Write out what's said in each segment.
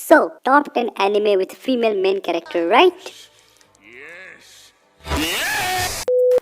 So, top 10 anime with female main character, right?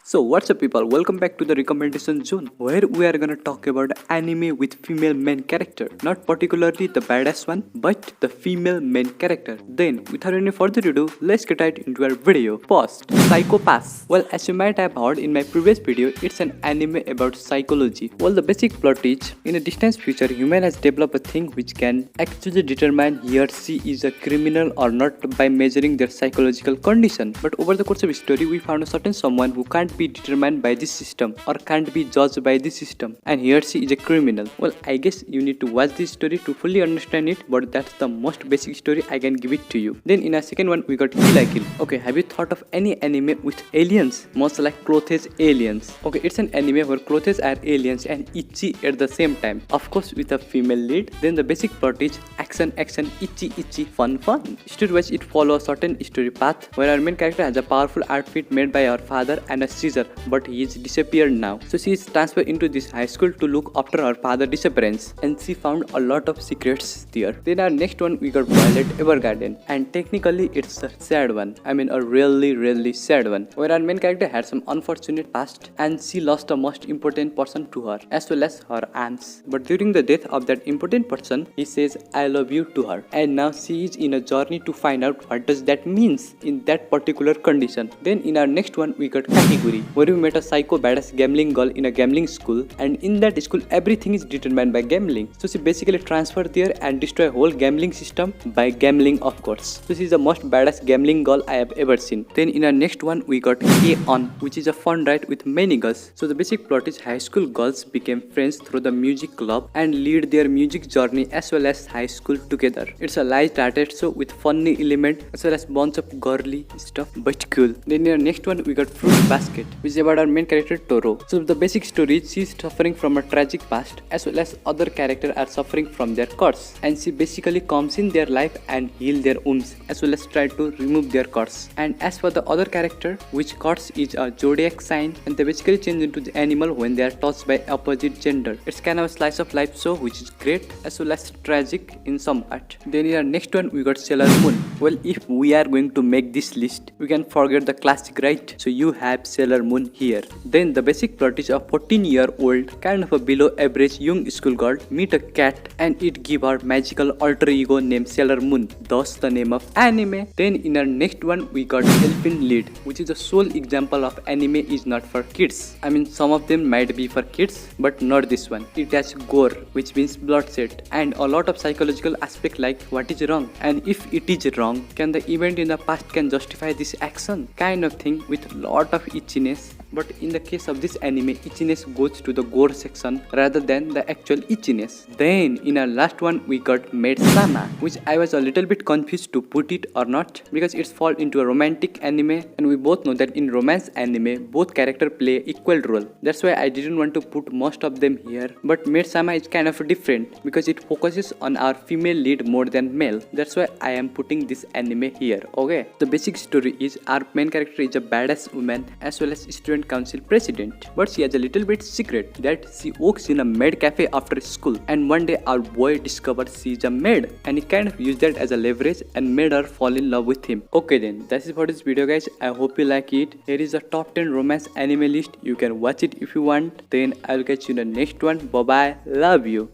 So what's up people, welcome back to the recommendation zone where we are gonna talk about anime with female main character. Not particularly the badass one, but the female main character. Then without any further ado, let's get right into our video. First, Psychopaths. Well, as you might have heard in my previous video, it's an anime about psychology. Well, the basic plot is, in a distant future, human has developed a thing which can actually determine he or she is a criminal or not by measuring their psychological condition. But over the course of the story, we found a certain someone who can't be determined by this system or can't be judged by this system, and he or she is a criminal. Well, I guess you need to watch this story to fully understand it, but that's the most basic story I can give it to you. Then in our second one, we got Kill I Kill. Okay, have you thought of any anime with aliens? Most like clothes aliens. Okay, it's an anime where clothes are aliens and itchy at the same time. Of course, with a female lead. Then the basic plot is action, itchy, fun. Story-wise, it follows a certain story path where our main character has a powerful outfit made by her father and a scissor, but he is disappeared now. So she is transferred into this high school to look after her father's disappearance, and she found a lot of secrets there. Then our next one, we got Violet Evergarden, and technically it's a sad one. I mean a really sad one, where our main character had some unfortunate past and she lost the most important person to her as well as her aunts. But during the death of that important person, he says I love you to her, and now she is in a journey to find out what does that means in that particular condition. Then in our next one, we got Kakiguri, where we met a psycho badass gambling girl in a gambling school, and in that school everything is determined by gambling. So she basically transferred there and destroy whole gambling system by gambling, of course. So she is the most badass gambling girl I have ever seen. Then in our next one, we got K-On, which is a fun ride with many girls. So the basic plot is high school girls became friends through the music club and lead their music journey as well as high school together. It's a light-hearted show with funny element as well as bunch of girly stuff, but cool. Then in our next one, we got Fruit Basket, which is about our main character Toro. So the basic story is she is suffering from a tragic past as well as other characters are suffering from their curse, and she basically comes in their life and heal their wounds as well as try to remove their curse. And as for the other character, which curse is a zodiac sign, and they basically change into the animal when they are touched by opposite gender. It's kind of a slice of life show which is great as well as tragic in some part. Then in our next one, we got Sailor Moon. Well, if we are going to make this list, we can forget the classic, right? So you have Sailor Moon here. Then the basic plot is a 14-year-old kind of a below average young schoolgirl meet a cat and it give her magical alter ego named Sailor Moon, thus the name of anime. Then in our next one, we got Elfin Lead, which is the sole example of anime is not for kids. I mean some of them might be for kids, but not this one. It has gore, which means bloodshed, and a lot of psychological aspect like what is wrong, and if it is wrong, can the event in the past can justify this action kind of thing, with lot of itchiness. But in the case of this anime, itchiness goes to the gore section rather than the actual itchiness. Then in our last one, we got Madesama, which I was a little bit confused to put it or not, because it's fall into a romantic anime, and we both know that in romance anime both characters play equal role. That's why I didn't want to put most of them here. But Madesama is kind of different because it focuses on our female lead more than male. That's why I am putting this anime here. Okay, the basic story is our main character is a badass woman as well as student council president, but she has a little bit secret that she works in a maid cafe after school, and one day our boy discovers she is a maid, and he kind of used that as a leverage and made her fall in love with him. Okay, then that's it for this video guys. I hope you like it. Here is a top 10 romance anime list. You can watch it if you want. Then I'll catch you in the next one. Bye bye, love you.